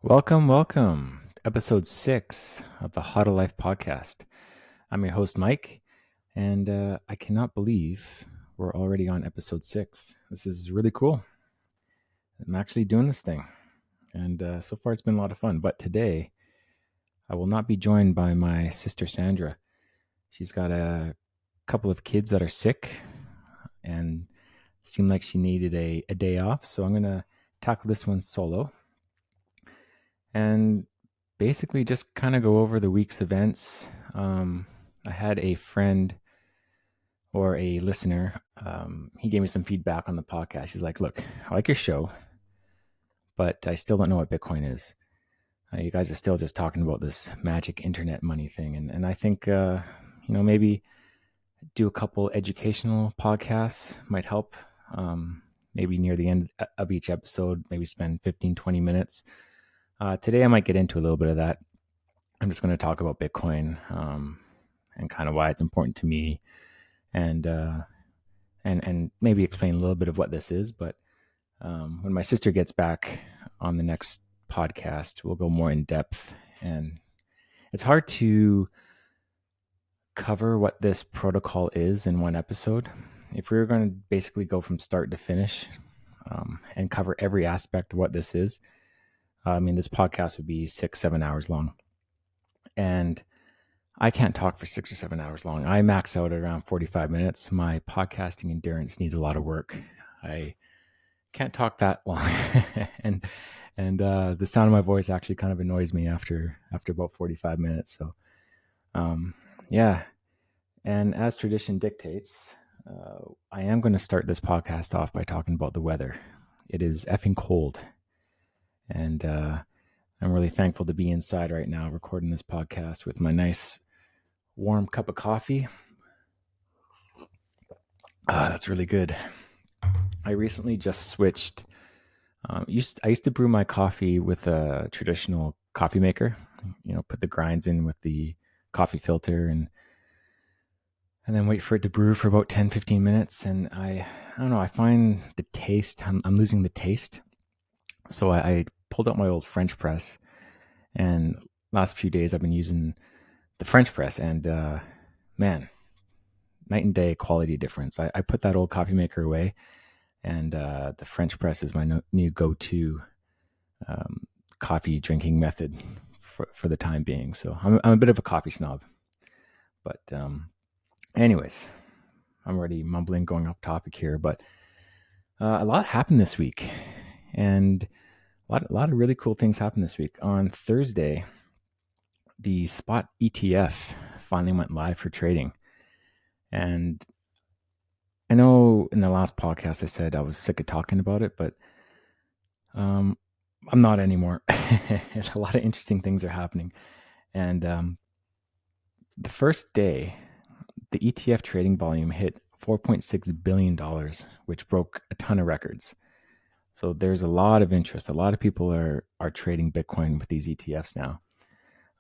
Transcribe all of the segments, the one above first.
Welcome. Episode 6 of the How to Life podcast. I'm your host, Mike, and I cannot believe we're already on episode 6. This is really cool. I'm actually doing this thing, and so far it's been a lot of fun. But today, I will not be joined by my sister, Sandra. She's got a couple of kids that are sick and seemed like she needed a day off, so I'm going to tackle this one solo. And basically just kind of go over the week's events. I had a friend or a listener. He gave me some feedback on the podcast. He's like, look, I like your show, but I still don't know what Bitcoin is. You guys are still just talking about this magic internet money thing. And I think, maybe do a couple educational podcasts might help. Maybe near the end of each episode, maybe spend 15, 20 minutes. Today I might get into a little bit of that. I'm just going to talk about Bitcoin and kind of why it's important to me, and maybe explain a little bit of what this is. But when my sister gets back on the next podcast, we'll go more in depth. And it's hard to cover what this protocol is in one episode. If we were going to basically go from start to finish and cover every aspect of what this is, this podcast would be 6-7 hours long. And I can't talk for 6 or 7 hours long. I max out at around 45 minutes. My podcasting endurance needs a lot of work. I can't talk that long. and the sound of my voice actually kind of annoys me after about 45 minutes. So, yeah. And as tradition dictates, I am going to start this podcast off by talking about the weather. It is effing cold. And I'm really thankful to be inside right now recording this podcast with my nice warm cup of coffee. That's really good. I recently just switched. I used to brew my coffee with a traditional coffee maker. Put the grinds in with the coffee filter and then wait for it to brew for about 10-15 minutes. And I don't know, I find the taste, I'm losing the taste. So I pulled out my old French press, and last few days I've been using the French press, and man, night and day quality difference. I put that old coffee maker away, and the French press is my new go-to coffee drinking method for the time being. So I'm a bit of a coffee snob. But anyways, I'm already mumbling, going off topic here. But a lot happened this week, and a lot of really cool things happened this week. On Thursday, the spot ETF finally went live for trading. And I know in the last podcast I said I was sick of talking about it, but I'm not anymore. A lot of interesting things are happening. And the first day, the ETF trading volume hit $4.6 billion, which broke a ton of records. So there's a lot of interest. A lot of people are trading Bitcoin with these ETFs now.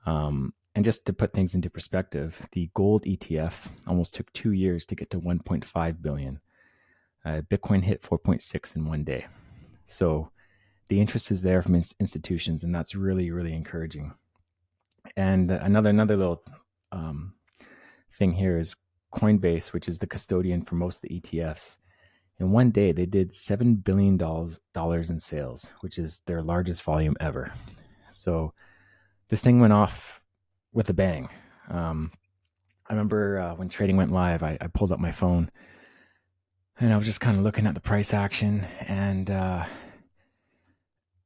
And just to put things into perspective, the gold ETF almost took 2 years to get to 1.5 billion. Bitcoin hit 4.6 in one day. So the interest is there from institutions, and that's really, really encouraging. And another little thing here is Coinbase, which is the custodian for most of the ETFs. In one day, they did $7 billion in sales, which is their largest volume ever. So this thing went off with a bang. I remember when trading went live, I pulled up my phone and I was just kind of looking at the price action, and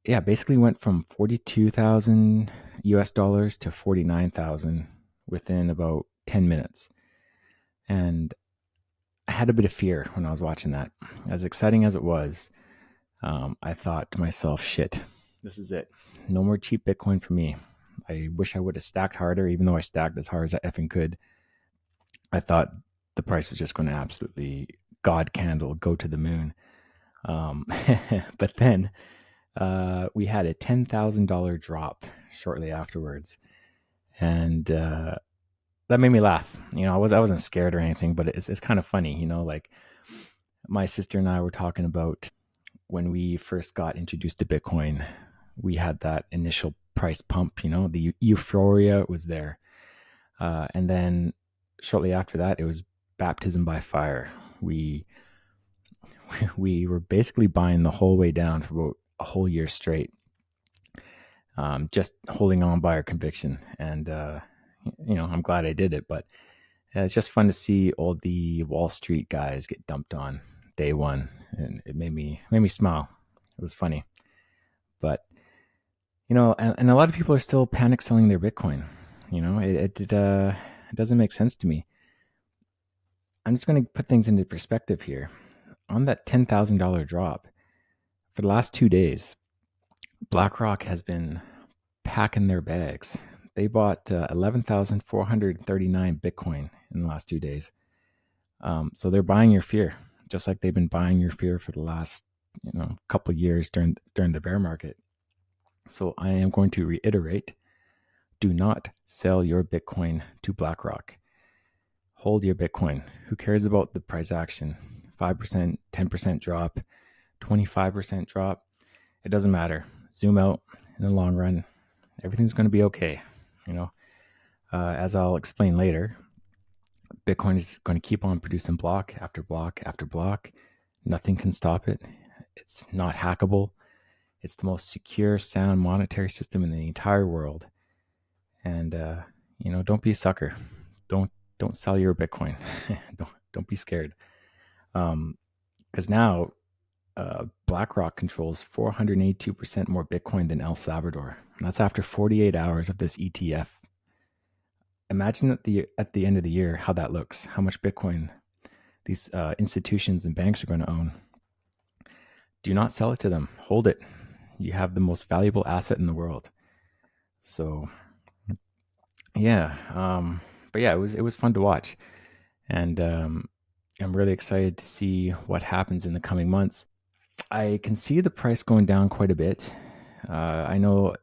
basically went from 42,000 US dollars to 49,000 within about 10 minutes. And I had a bit of fear when I was watching that. As exciting as it was, I thought to myself, shit, this is it. No more cheap Bitcoin for me. I wish I would have stacked harder, even though I stacked as hard as I effing could. I thought the price was just going to absolutely God candle go to the moon. But then we had a $10,000 drop shortly afterwards. And that made me laugh. I wasn't scared or anything, but it's kind of funny, like my sister and I were talking about when we first got introduced to Bitcoin. we had that initial price pump. The euphoria was there, and then shortly after that, it was baptism by fire. We we were basically buying the whole way down for about a whole year straight, just holding on by our conviction. And I'm glad I did it, but it's just fun to see all the Wall Street guys get dumped on day one, and it made me smile. It was funny, but and a lot of people are still panic selling their Bitcoin. It doesn't make sense to me. I'm just going to put things into perspective here. On that $10,000 drop, for the last 2 days, BlackRock has been packing their bags. They bought 11,439 Bitcoin in the last 2 days. So they're buying your fear, just like they've been buying your fear for the last couple of years during the bear market. So I am going to reiterate: do not sell your Bitcoin to BlackRock. Hold your Bitcoin. Who cares about the price action? 5%, 10% drop, 25% drop. It doesn't matter. Zoom out. In the long run, everything's going to be okay. As I'll explain later, Bitcoin is going to keep on producing block after block after block. Nothing can stop it. It's not hackable. It's the most secure, sound monetary system in the entire world. And don't be a sucker. Don't sell your Bitcoin. don't be scared. Because now BlackRock controls 482% more Bitcoin than El Salvador. And that's after 48 hours of this ETF. Imagine at the end of the year how that looks, how much Bitcoin these institutions and banks are going to own. Do not sell it to them. Hold it. You have the most valuable asset in the world. So, yeah. But yeah, it was fun to watch, and I'm really excited to see what happens in the coming months. I can see the price going down quite a bit. I know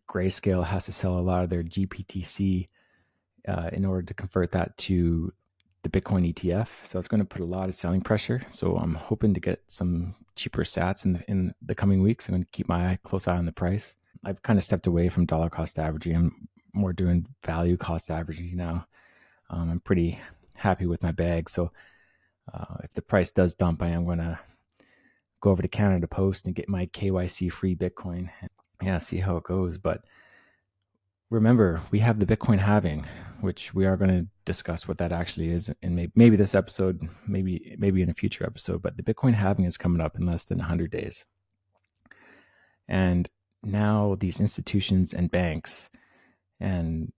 Grayscale has to sell a lot of their GPTC in order to convert that to the Bitcoin ETF. So it's going to put a lot of selling pressure. So I'm hoping to get some cheaper sats in the coming weeks. I'm going to keep my close eye on the price. I've kind of stepped away from dollar cost averaging. I'm more doing value cost averaging now. I'm pretty happy with my bag. So if the price does dump, I am going to go over to Canada Post and get my KYC free Bitcoin. Yeah, see how it goes. But remember, we have the Bitcoin halving, which we are going to discuss what that actually is in maybe this episode, maybe in a future episode. But the Bitcoin halving is coming up in less than 100 days. And now these institutions and banks and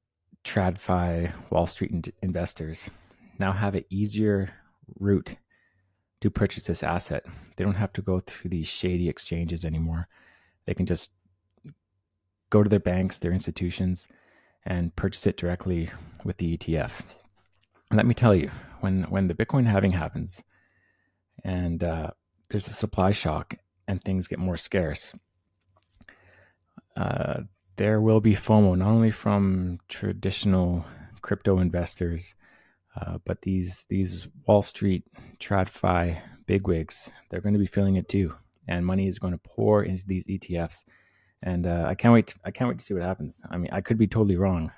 TradFi Wall Street investors now have an easier route to purchase this asset. They don't have to go through these shady exchanges anymore. They can just go to their banks, their institutions, and purchase it directly with the ETF. And let me tell you, when the Bitcoin halving happens and there's a supply shock and things get more scarce, there will be FOMO, not only from traditional crypto investors, but these Wall Street TradFi bigwigs. They're going to be feeling it too, and money is going to pour into these ETFs. And I can't wait. I can't wait to see what happens. I mean, I could be totally wrong.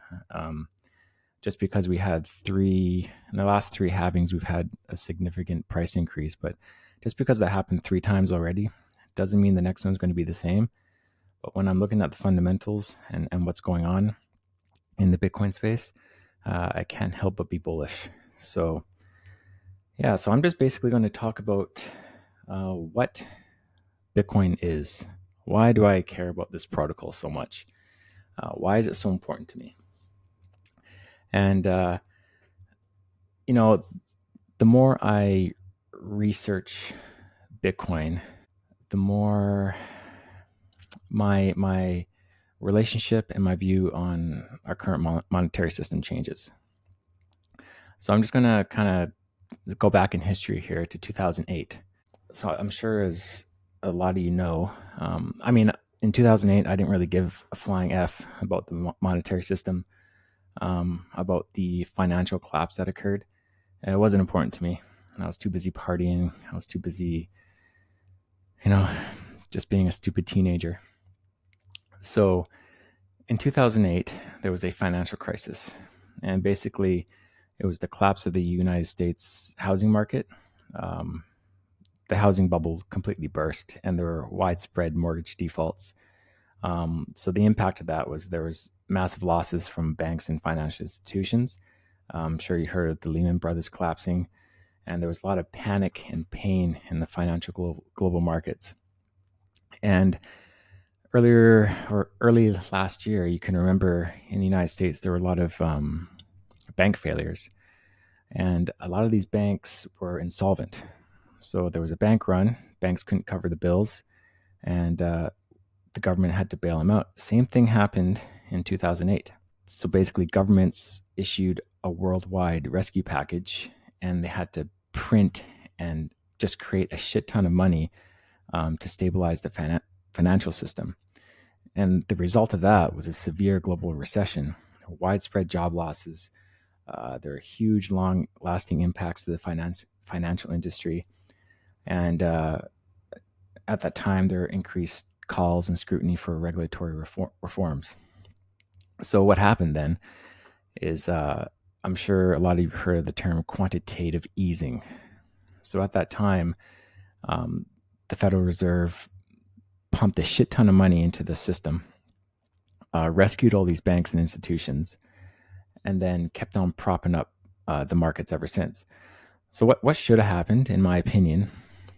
Just because we had in the last three halvings, we've had a significant price increase. But just because that happened 3 times already, doesn't mean the next one's going to be the same. But when I'm looking at the fundamentals and what's going on in the Bitcoin space, I can't help but be bullish. So, yeah, so I'm just basically going to talk about what Bitcoin is. Why do I care about this protocol so much? Why is it so important to me? And, the more I research Bitcoin, the more my relationship and my view on our current monetary system changes. So I'm just going to kind of go back in history here to 2008. So I'm sure, as a lot of you know, in 2008, I didn't really give a flying F about the monetary system, about the financial collapse that occurred. It wasn't important to me. I was too busy partying. I was too busy, just being a stupid teenager. So in 2008, there was a financial crisis. And basically, it was the collapse of the United States housing market. Um, the housing bubble completely burst, and there were widespread mortgage defaults. So the impact of that was there was massive losses from banks and financial institutions. I'm sure you heard of the Lehman Brothers collapsing, and there was a lot of panic and pain in the financial global markets. And early last year, you can remember in the United States there were a lot of bank failures, and a lot of these banks were insolvent. So there was a bank run; banks couldn't cover the bills, and the government had to bail them out. Same thing happened in 2008. So basically, governments issued a worldwide rescue package, and they had to print and just create a shit ton of money to stabilize the financial system. And the result of that was a severe global recession, widespread job losses. There are huge, long lasting impacts to the financial industry. And at that time, there were increased calls and scrutiny for regulatory reforms. So, what happened then is I'm sure a lot of you have heard of the term quantitative easing. So, at that time, um, the Federal Reserve pumped a shit ton of money into the system, rescued all these banks and institutions, and then kept on propping up the markets ever since. So what should have happened, in my opinion,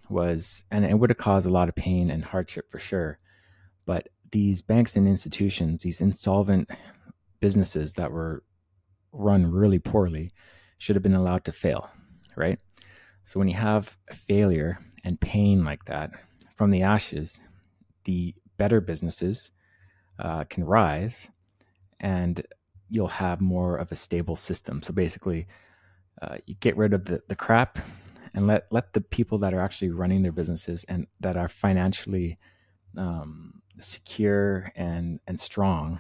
was, and it would have caused a lot of pain and hardship for sure, but these banks and institutions, these insolvent businesses that were run really poorly, should have been allowed to fail, right? So when you have failure and pain like that from the ashes, the better businesses can rise, and you'll have more of a stable system. So basically, you get rid of the crap and let the people that are actually running their businesses and that are financially secure and strong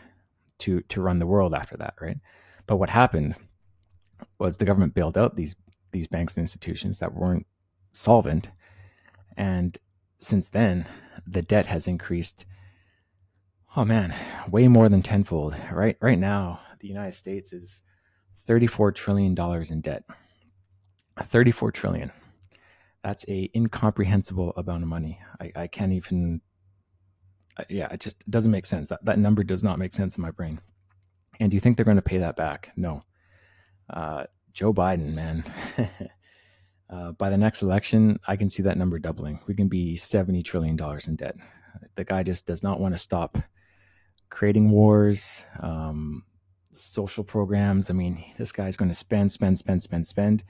to run the world after that, right? But what happened was the government bailed out these banks and institutions that weren't solvent, and since then the debt has increased. Oh man, way more than tenfold. Right now, the United States is $34 trillion in debt. 34 trillion. That's a incomprehensible amount of money. I can't even. Yeah, it just doesn't make sense. That number does not make sense in my brain. And do you think they're going to pay that back? No. Uh, Joe Biden, man. By the next election, I can see that number doubling. We can be $70 trillion in debt. The guy just does not want to stop creating wars, social programs. I mean, this guy's going to spend,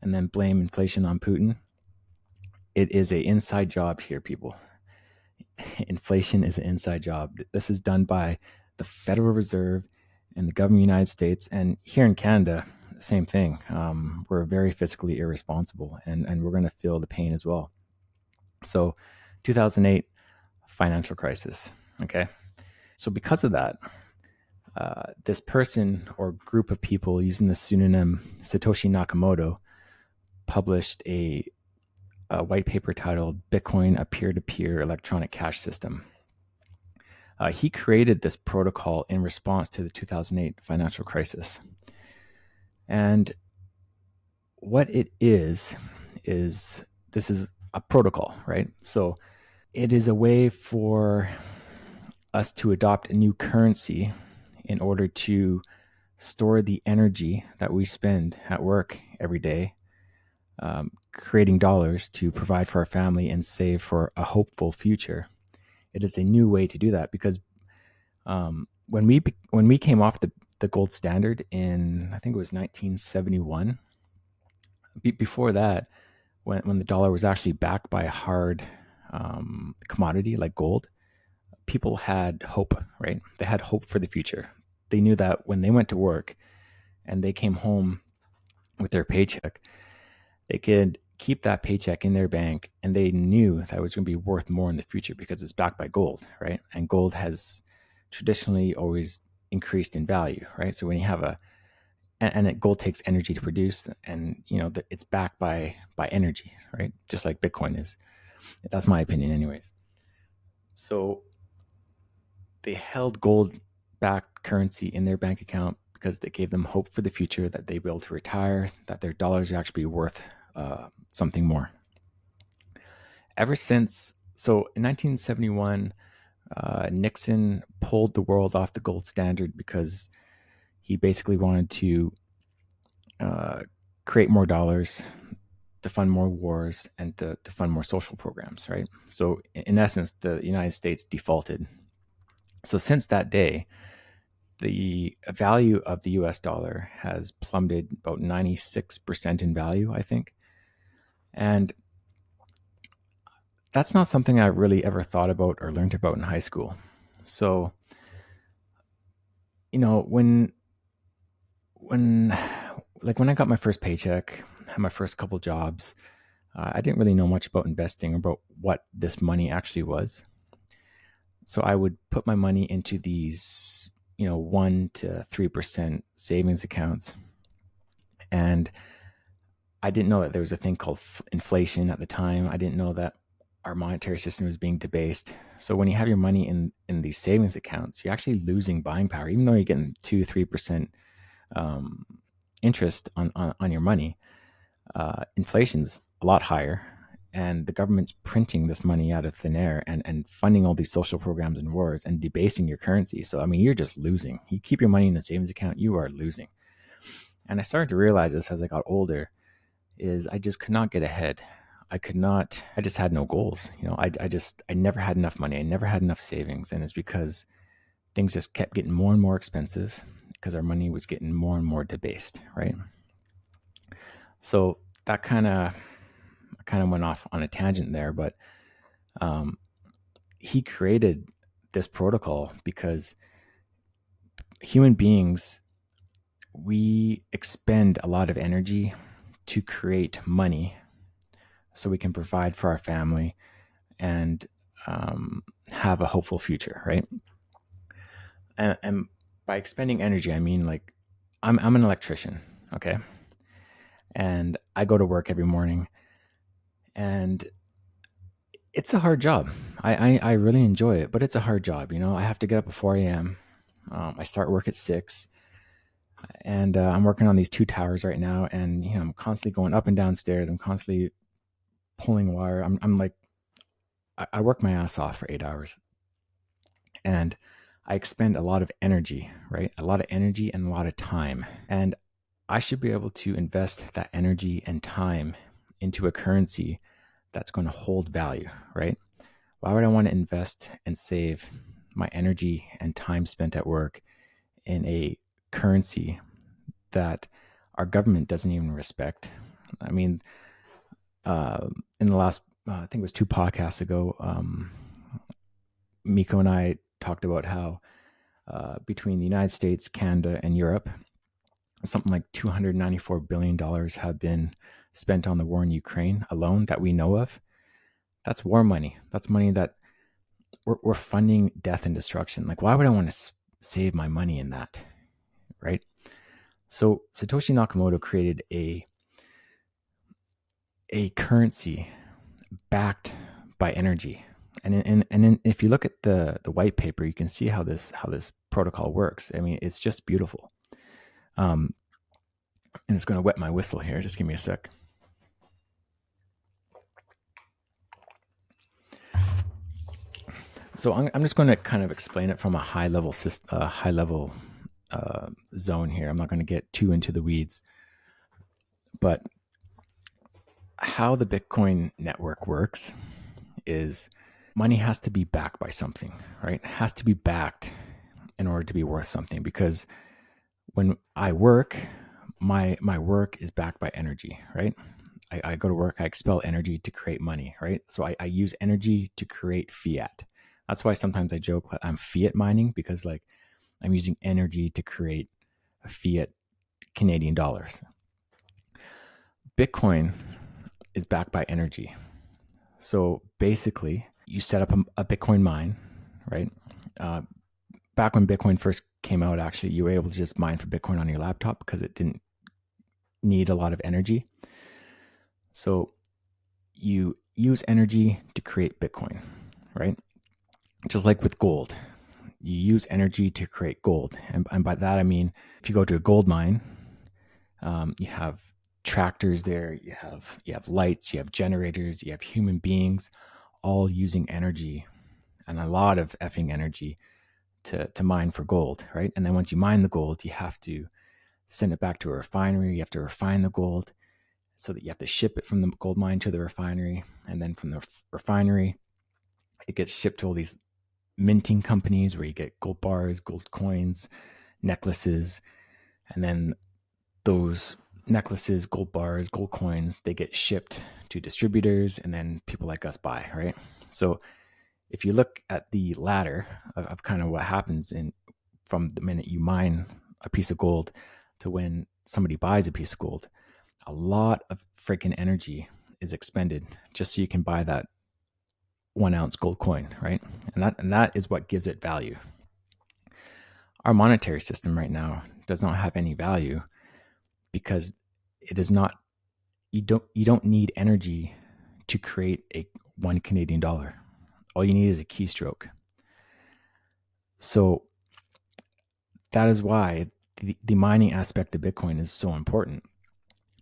and then blame inflation on Putin. It is an inside job here, people. Inflation is an inside job. This is done by the Federal Reserve and the government of the United States. And here in Canada, same thing. We're very fiscally irresponsible, and we're going to feel the pain as well. So, 2008 financial crisis. Okay. So, because of that, this person or group of people using the pseudonym Satoshi Nakamoto published a white paper titled Bitcoin, a peer-to-peer electronic cash system. He created this protocol in response to the 2008 financial crisis. And what it is this is a protocol, right? So it is a way for us to adopt a new currency in order to store the energy that we spend at work every day, creating dollars to provide for our family and save for a hopeful future. It is a new way to do that because when we came off the gold standard in, I think it was 1971. Before that, when the dollar was actually backed by a hard commodity like gold, people had hope, right? They had hope for the future. They knew that when they went to work and they came home with their paycheck, they could keep that paycheck in their bank, and they knew that it was going to be worth more in the future because it's backed by gold, right? And gold has traditionally always increased in value, right? So when you have gold takes energy to produce, and it's backed by energy, right? Just like Bitcoin is. That's my opinion, anyways. So they held gold backed currency in their bank account because they gave them hope for the future that they'd be able to retire, that their dollars are actually worth something more. Ever since, so in 1971, Nixon pulled the world off the gold standard because he basically wanted to uh, create more dollars to fund more wars and to fund more social programs, right? So, in essence, the United States defaulted. So, since that day, the value of the US dollar has plummeted about 96% in value, I think. And that's not something I really ever thought about or learned about in high school. So, when when I got my first paycheck, had my first couple jobs, I didn't really know much about investing or about what this money actually was. So I would put my money into these, 1 to 3% savings accounts. And I didn't know that there was a thing called inflation at the time. I didn't know that our monetary system was being debased. So when you have your money in these savings accounts, you're actually losing buying power, even though you're getting 2 3% um, interest on your money. Inflation's a lot higher, and the government's printing this money out of thin air and funding all these social programs and wars and debasing your currency. So, I mean, you're just losing. You keep your money in a savings account, you are losing. And I started to realize this as I got older, is I just could not get ahead. I could not, I just had no goals. I never had enough money. I never had enough savings. And it's because things just kept getting more and more expensive because our money was getting more and more debased, right? So that kind of went off on a tangent there, but um, he created this protocol because human beings, we expend a lot of energy to create money so we can provide for our family and have a hopeful future, right? And by expending energy, I mean, like, I'm an electrician, okay, and I go to work every morning, and it's a hard job. I really enjoy it, but it's a hard job. I have to get up at 4 a.m. I start work at 6, and I'm working on these two towers right now. And I'm constantly going up and down stairs. I'm constantly pulling wire. I'm like, I work my ass off for 8 hours, and I expend a lot of energy, right? A lot of energy and a lot of time, and I should be able to invest that energy and time into a currency that's going to hold value, right? Why would I want to invest and save my energy and time spent at work in a currency that our government doesn't even respect? I mean, in the last, I think it was 2 podcasts ago, Miko and I talked about how between the United States, Canada, and Europe, something like $294 billion have been spent on the war in Ukraine alone that we know of. That's war money. That's money that we're funding death and destruction. Like, why would I want to save my money in that, right? So Satoshi Nakamoto created a currency backed by energy, and if you look at the white paper, you can see how this protocol works. I mean, it's just beautiful. Um, and it's going to wet my whistle here. Just give me a sec. So I'm just going to kind of explain it from a high level zone here. I'm not going to get too into the weeds, but how the Bitcoin network works is money has to be backed by something, right? It has to be backed in order to be worth something, because when I work, my work is backed by energy, right? I go to work, I expel energy to create money, right? So I use energy to create fiat. That's why sometimes I joke that I'm fiat mining, because like I'm using energy to create a fiat Canadian dollars. Bitcoin is backed by energy. So basically, you set up a Bitcoin mine, right? Uh, Back when Bitcoin first came out, actually, you were able to just mine for Bitcoin on your laptop because it didn't need a lot of energy. So you use energy to create Bitcoin, right? Just like with gold. you use energy to create gold. And by that, I mean, if you go to a gold mine, you have tractors there, you have lights, you have generators, you have human beings all using energy, and a lot of effing energy to mine for gold, right? And then once you mine the gold, you have to send it back to a refinery. You have to refine the gold so that you have to ship it from the gold mine to the refinery. And then from the refinery, it gets shipped to all these minting companies where you get gold bars, gold coins, necklaces. And then those necklaces, gold bars, gold coins, they get shipped to distributors, and then people like us buy, right? So if you look at the ladder of kind of what happens from the minute you mine a piece of gold to when somebody buys a piece of gold, a lot of freaking energy is expended just so you can buy that 1 ounce gold coin, right? And that is what gives it value. Our monetary system right now does not have any value because it is not. You don't need energy to create a $1 Canadian. All you need is a keystroke. So that is why the mining aspect of Bitcoin is so important,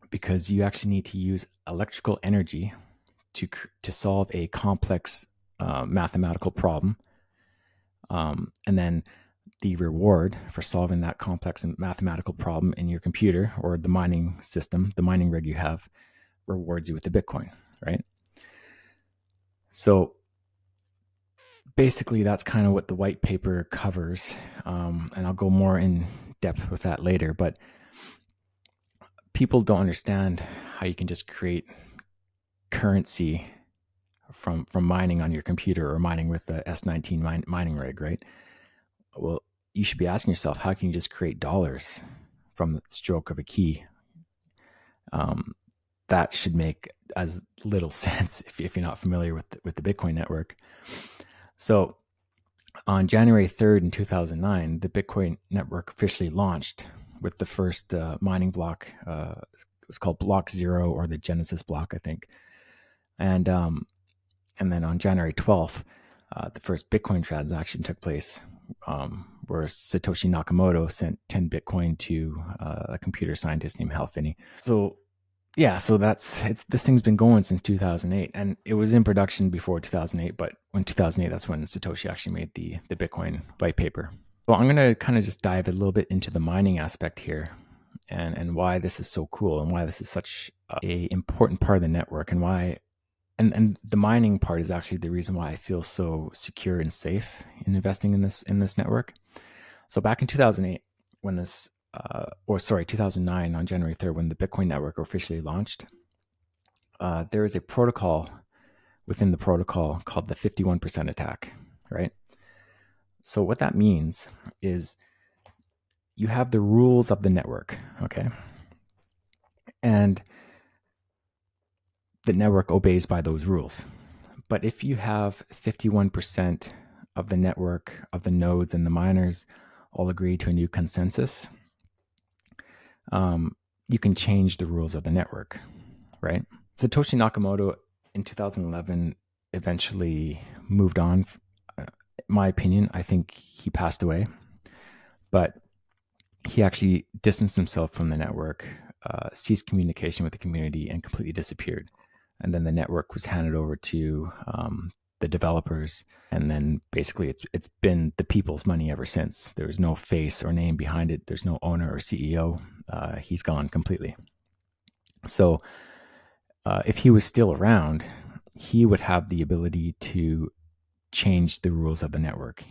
because you actually need to use electrical energy to solve a complex mathematical problem, and then the reward for solving that complex and mathematical problem in your computer or the mining system, the mining rig you have, rewards you with the Bitcoin, right? So basically, that's kind of what the white paper covers, and I'll go more in depth with that later. But people don't understand how you can just create currency from mining on your computer or mining with the S19 mining rig, right? Well, you should be asking yourself, how can you just create dollars from the stroke of a key? That should make as little sense if you're not familiar with the Bitcoin network. So on January 3rd in 2009, the Bitcoin network officially launched with the first mining block. It was called Block Zero, or the Genesis block, I think. And then on January 12th, the first Bitcoin transaction took place, where Satoshi Nakamoto sent 10 Bitcoin to a computer scientist named Hal Finney. So this thing's been going since 2008, and it was in production before 2008. But in 2008, that's when Satoshi actually made the Bitcoin white paper. Well, I'm going to kind of just dive a little bit into the mining aspect here, and why this is so cool, and why this is such a important part of the network, and why. And the mining part is actually the reason why I feel so secure and safe in investing in this network. So back in 2008, when 2009 on January 3rd, when the Bitcoin network officially launched, there is a protocol within the protocol called the 51% attack, right? So what that means is you have the rules of the network, okay? And the network obeys by those rules. But if you have 51% of the network, of the nodes and the miners all agree to a new consensus, you can change the rules of the network, right? Satoshi Nakamoto in 2011 eventually moved on. In my opinion, I think he passed away, but he actually distanced himself from the network, ceased communication with the community, and completely disappeared. And then the network was handed over to the developers, and then basically it's been the people's money ever since. There's no face or name behind it. There's no owner or CEO. He's gone completely. So if he was still around, he would have the ability to change the rules of the network,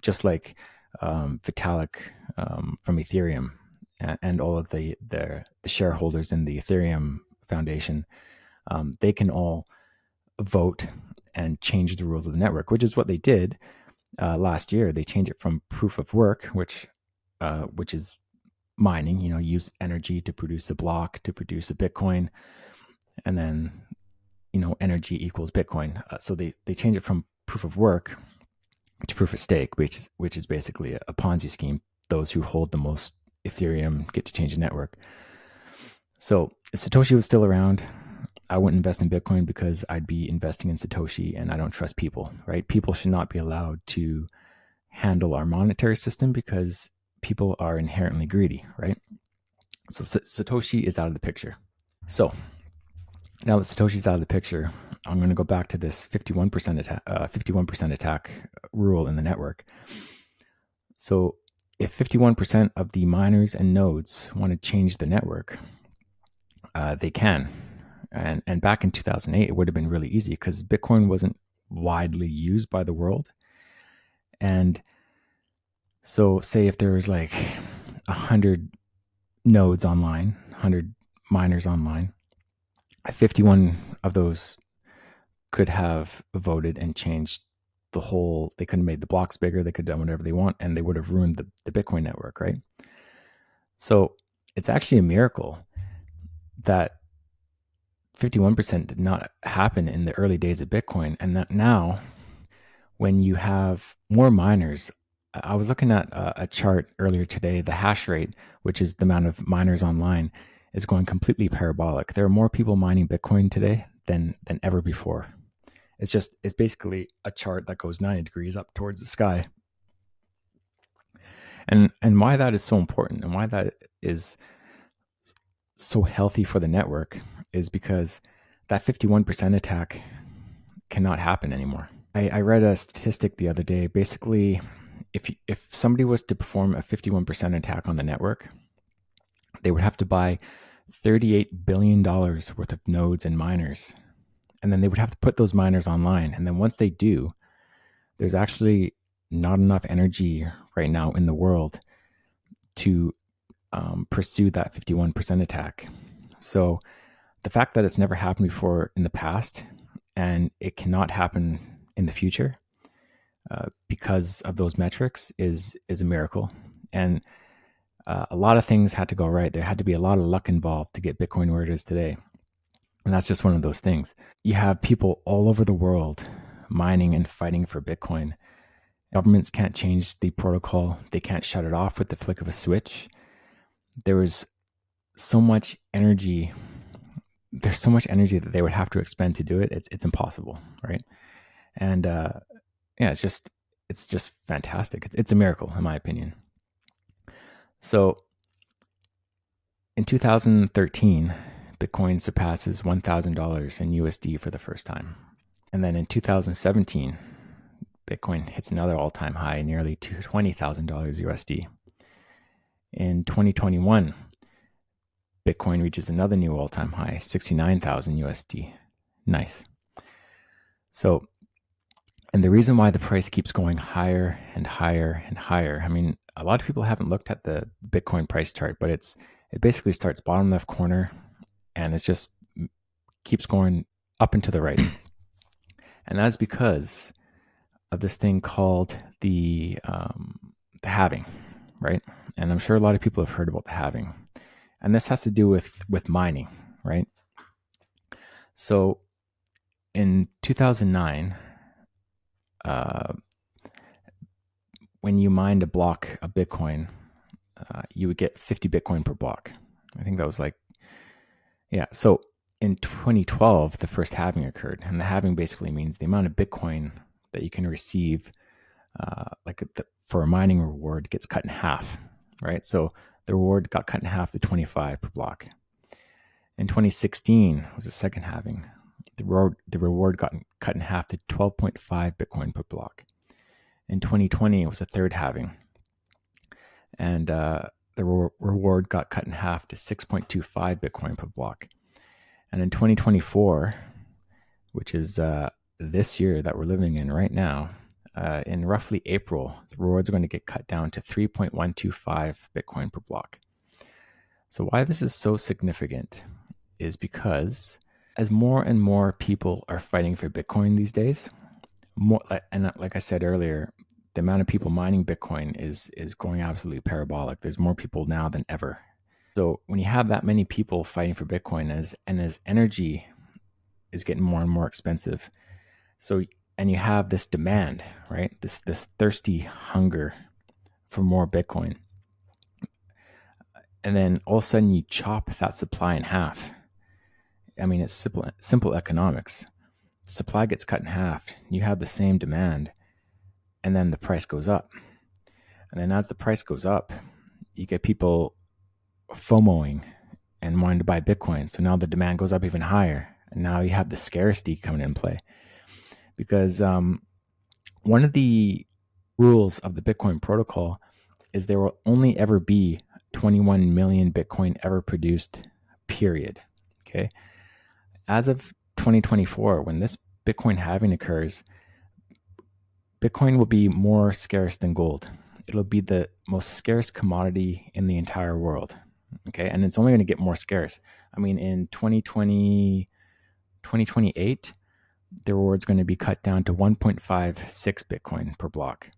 just like Vitalik from Ethereum and all of the shareholders in the Ethereum Foundation. They can all vote and change the rules of the network, which is what they did last year. They changed it from proof of work, which is mining. Use energy to produce a block, to produce a Bitcoin, and then energy equals Bitcoin. So they changed it from proof of work to proof of stake, which is basically a Ponzi scheme. Those who hold the most Ethereum get to change the network. So if Satoshi was still around, I wouldn't invest in Bitcoin because I'd be investing in Satoshi, and I don't trust people, right? People should not be allowed to handle our monetary system because people are inherently greedy, right? So Satoshi is out of the picture. So now that Satoshi's out of the picture, I'm going to go back to this 51% attack, 51% attack rule in the network. So if 51% of the miners and nodes want to change the network, they can. And back in 2008, it would have been really easy because Bitcoin wasn't widely used by the world. And so say if there was like 100 nodes online, 100 miners online, 51 of those could have voted and changed the whole. They could have made the blocks bigger. They could have done whatever they want, and they would have ruined the Bitcoin network, right? So it's actually a miracle that 51% did not happen in the early days of Bitcoin. And that now, when you have more miners, I was looking at a chart earlier today, the hash rate, which is the amount of miners online, is going completely parabolic. There are more people mining Bitcoin today than ever before. It's basically a chart that goes 90 degrees up towards the sky. And why that is so important and why that is so healthy for the network is because that 51% attack cannot happen anymore. I read a statistic the other day. Basically, if somebody was to perform a 51% attack on the network, they would have to buy $38 billion worth of nodes and miners. And then they would have to put those miners online. And then once they do, there's actually not enough energy right now in the world to pursue that 51% attack. So the fact that it's never happened before in the past and it cannot happen in the future because of those metrics is a miracle. And a lot of things had to go right. There had to be a lot of luck involved to get Bitcoin where it is today. And that's just one of those things. You have people all over the world mining and fighting for Bitcoin. Governments can't change the protocol. They can't shut it off with the flick of a switch. There was so much energy. There's so much energy that they would have to expend to do it. It's impossible, right? And yeah, it's just fantastic. It's a miracle, in my opinion. So in 2013, Bitcoin surpasses $1,000 in USD for the first time. And then in 2017, Bitcoin hits another all-time high, nearly $20,000 USD. In 2021, Bitcoin reaches another new all-time high, 69,000 USD. Nice. So, and the reason why the price keeps going higher and higher and higher, I mean, a lot of people haven't looked at the Bitcoin price chart, but it basically starts bottom left corner and it just keeps going up and to the right. And that's because of this thing called the halving, right? And I'm sure a lot of people have heard about the halving. And this has to do with mining, right? So in 2009, when you mined a block of Bitcoin, you would get 50 Bitcoin per block. I think that was like, yeah. So in 2012, the first halving occurred. And the halving basically means the amount of Bitcoin that you can receive for a mining reward gets cut in half, right? So the reward got cut in half to 25 per block. In 2016 was the second halving. The reward got cut in half to 12.5 Bitcoin per block. In 2020, it was the third halving. And the reward got cut in half to 6.25 Bitcoin per block. And in 2024, which is this year that we're living in right now, in roughly April, the rewards are going to get cut down to 3.125 Bitcoin per block. So why this is so significant is because as more and more people are fighting for Bitcoin these days, and like I said earlier, the amount of people mining Bitcoin is going absolutely parabolic. There's more people now than ever. So when you have that many people fighting for Bitcoin, as energy is getting more and more expensive, and you have this demand, right? This thirsty hunger for more Bitcoin. And then all of a sudden you chop that supply in half. I mean, it's simple economics. Supply gets cut in half. You have the same demand, and then the price goes up. And then as the price goes up, you get people FOMOing and wanting to buy Bitcoin. So now the demand goes up even higher. And now you have the scarcity coming in play. Because one of the rules of the Bitcoin protocol is there will only ever be 21 million Bitcoin ever produced, period. Okay. As of 2024, when this Bitcoin halving occurs, Bitcoin will be more scarce than gold. It'll be the most scarce commodity in the entire world. Okay. And it's only going to get more scarce. I mean, in 2028, the reward's going to be cut down to 1.56 Bitcoin per block.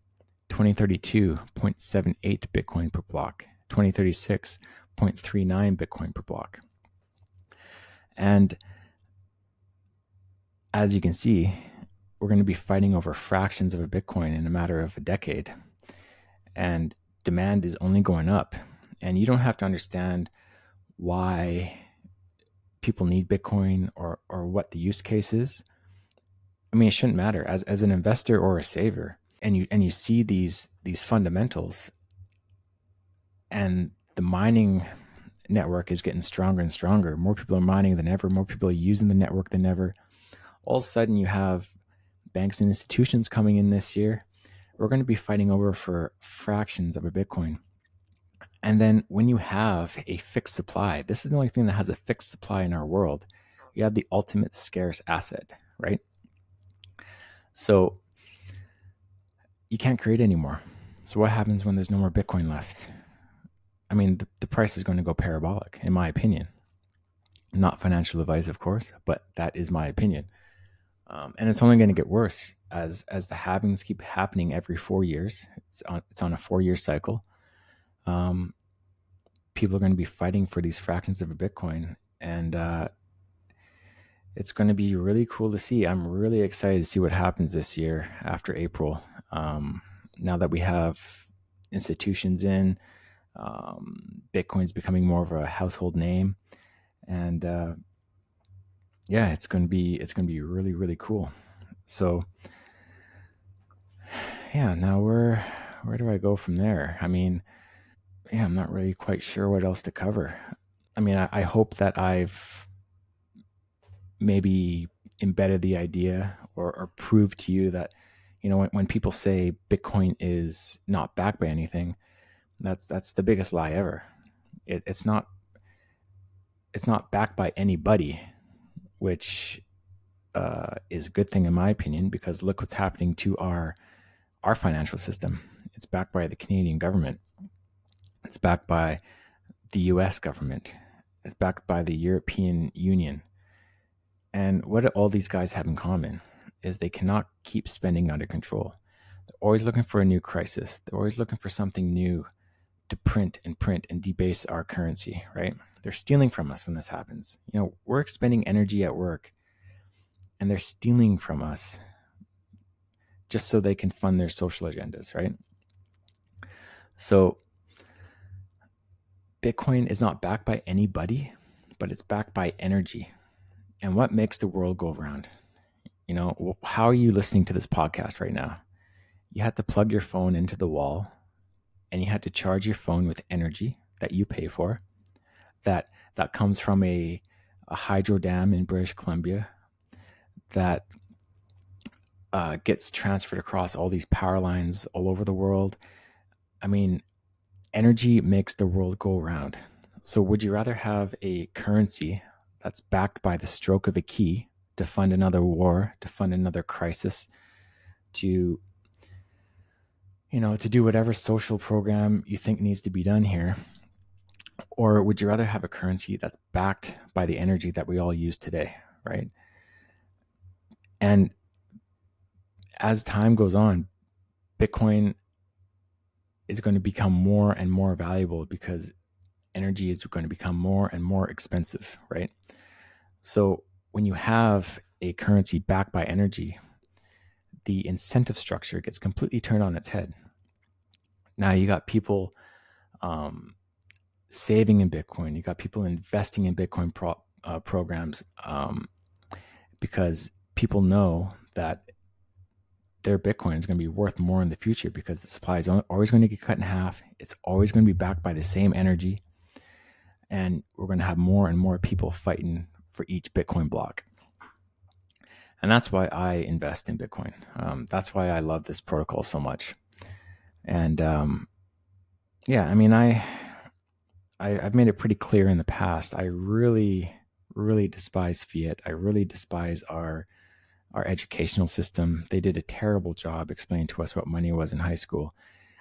2032, 0.78 Bitcoin per block. 2036, 0.39 Bitcoin per block. And as you can see, we're going to be fighting over fractions of a Bitcoin in a matter of a decade. And demand is only going up. And you don't have to understand why people need Bitcoin or what the use case is. I mean, it shouldn't matter. As an investor or a saver, and you see these fundamentals, and the mining network is getting stronger and stronger. More people are mining than ever. More people are using the network than ever. All of a sudden, you have banks and institutions coming in this year. We're going to be fighting over for fractions of a Bitcoin. And then when you have a fixed supply, this is the only thing that has a fixed supply in our world. You have the ultimate scarce asset, right? So you can't create anymore. So what happens when there's no more Bitcoin left? I mean, the price is going to go parabolic, in my opinion. Not financial advice, of course, but that is my opinion. And it's only going to get worse as the halvings keep happening every 4 years. It's on a 4-year cycle. People are going to be fighting for these fractions of a Bitcoin, and it's going to be really cool to see. I'm really excited to see what happens this year after April. Now that we have institutions in, Bitcoin's becoming more of a household name, and yeah, it's going to be really, really cool. So yeah, now where do I go from there? I mean, yeah, I'm not really quite sure what else to cover. I mean, I hope that I've maybe embedded the idea or proved to you that, when people say Bitcoin is not backed by anything, that's the biggest lie ever. It's not backed by anybody, which is a good thing in my opinion, because look what's happening to our financial system. It's backed by the Canadian government. It's backed by the US government. It's backed by the European Union. And what do all these guys have in common is they cannot keep spending under control. They're always looking for a new crisis. They're always looking for something new to print and debase our currency, right? They're stealing from us when this happens. We're expending energy at work, and they're stealing from us just so they can fund their social agendas, right? So Bitcoin is not backed by anybody, but it's backed by energy. And what makes the world go around? How are you listening to this podcast right now? You had to plug your phone into the wall, and you had to charge your phone with energy that you pay for. That comes from a hydro dam in British Columbia that gets transferred across all these power lines all over the world. I mean, energy makes the world go around. So would you rather have a currency that's backed by the stroke of a key to fund another war, to fund another crisis, to do whatever social program you think needs to be done here? Or would you rather have a currency that's backed by the energy that we all use today, right? And as time goes on, Bitcoin is going to become more and more valuable because energy is going to become more and more expensive, right? So when you have a currency backed by energy, the incentive structure gets completely turned on its head. Now you got people saving in Bitcoin. You got people investing in Bitcoin programs because people know that their Bitcoin is going to be worth more in the future because the supply is always going to get cut in half. It's always going to be backed by the same energy. And we're going to have more and more people fighting for each Bitcoin block. And that's why I invest in Bitcoin. That's why I love this protocol so much. And yeah, I mean, I've made it pretty clear in the past. I really, really despise fiat. I really despise our educational system. They did a terrible job explaining to us what money was in high school.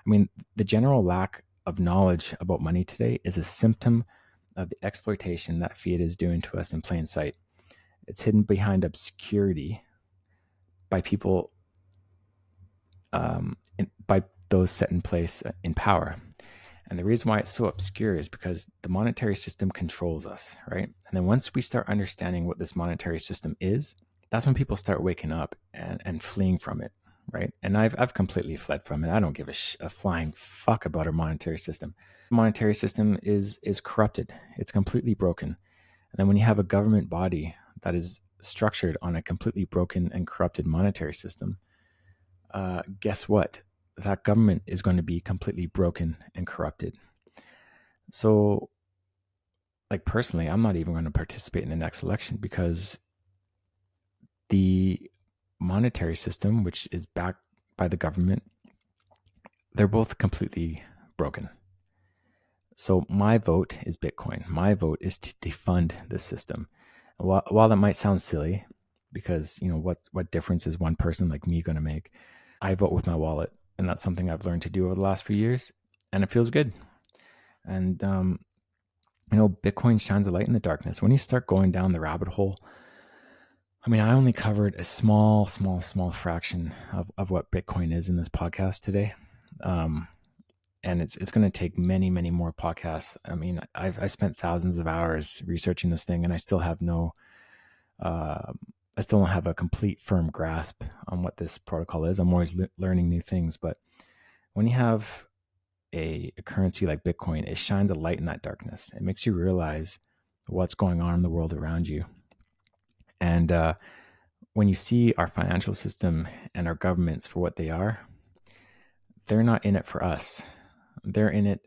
I mean, the general lack of knowledge about money today is a symptom of the exploitation that fiat is doing to us in plain sight. It's hidden behind obscurity by people, by those set in place in power. And the reason why it's so obscure is because the monetary system controls us, right? And then once we start understanding what this monetary system is, that's when people start waking up and fleeing from it, right? And I've completely fled from it. I don't give a flying fuck about our monetary system. The monetary system is corrupted. It's completely broken. And then when you have a government body that is structured on a completely broken and corrupted monetary system, guess what? That government is going to be completely broken and corrupted. So, like personally, I'm not even going to participate in the next election because the monetary system, which is backed by the government, they're both completely broken. So my vote is Bitcoin. My vote is to defund the system. While that might sound silly, because what difference is one person like me going to make? I vote with my wallet, and that's something I've learned to do over the last few years, and it feels good. And Bitcoin shines a light in the darkness. When you start going down the rabbit hole, I mean, I only covered a small fraction of what Bitcoin is in this podcast today. And it's going to take many more podcasts. I mean, I spent thousands of hours researching this thing, and I still have I still don't have a complete firm grasp on what this protocol is. I'm always learning new things. But when you have a currency like Bitcoin, it shines a light in that darkness. It makes you realize what's going on in the world around you. And when you see our financial system and our governments for what they are, they're not in it for us. They're in it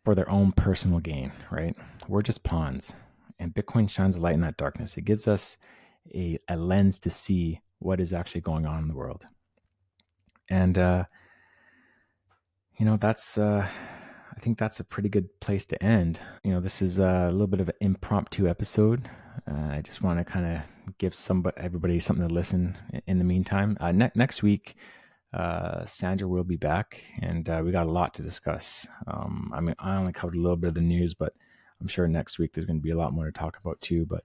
for their own personal gain, right? We're just pawns. And Bitcoin shines a light in that darkness. It gives us a lens to see what is actually going on in the world. And, that's, I think that's a pretty good place to end. This is a little bit of an impromptu episode. I just want to kind of give everybody something to listen in the meantime. Next week, Sandra will be back, and we got a lot to discuss. I mean, I only covered a little bit of the news, but I'm sure next week there's going to be a lot more to talk about too. But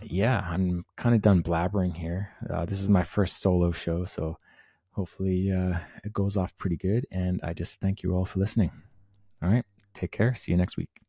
yeah, I'm kind of done blabbering here. This is my first solo show, so hopefully it goes off pretty good. And I just thank you all for listening. All right, take care. See you next week.